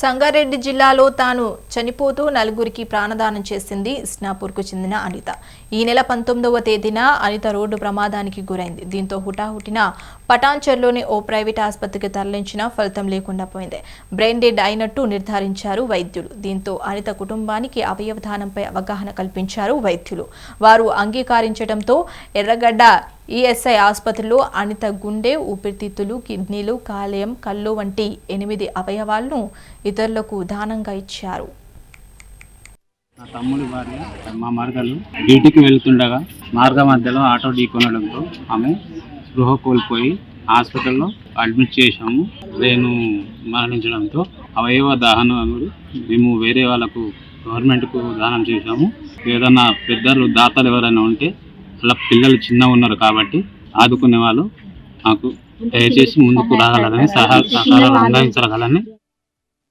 సంగారెడ్డి జిల్లాలో తాను చనిపోతూ నలుగురికి ప్రాణదానం చేసింది ఇస్నాపూర్కు చెందిన అనిత. ఈ నెల 19వ తేదీన అనిత రోడ్డు ప్రమాదానికి గురైంది. దీంతో హుటాహుటిన పటాన్చెర్లోని ఓ ప్రైవేట్ ఆసుపత్రికి తరలించినా ఫలితం లేకుండా పోయింది. బ్రెయిన్ డెడ్ అయినట్టు నిర్ధారించారు వైద్యులు. దీంతో అనిత కుటుంబానికి అవయవదానంపై అవగాహన కల్పించారు వైద్యులు. వారు అంగీకరించడంతో ఎర్రగడ్డ ఈఎస్ఐ ఆసుపత్రిలో అనిత గుండె, ఊపిరితిత్తులు, కిడ్నీలు, కాలేయం, కళ్ళు వంటి 8 అవయవాలను ఇతరులకు దానంగా ఇచ్చారు. నా తమ్ముడి భార్య మా మరదలు డ్యూటీకి వెళ్తుండగా మార్గ మధ్యలో ఆటో ఢీకొనడంతో ఆమె స్పృహ కోల్పోయి హాస్పిటల్లో అడ్మిట్ చేశాము. నేను మరణించడంతో అవయవ దానాలు మేము వేరే వాళ్ళకు గవర్నమెంట్కు దానం చేశాము. ఏదైనా పెద్దలు దాతలు ఎవరైనా ఉంటే వాళ్ళ పిల్లలు చిన్నగా ఉన్నారు కాబట్టి ఆదుకునే వాళ్ళు నాకు దయచేసి ముందుకు రాగలరని సహకారాలు అందించగలని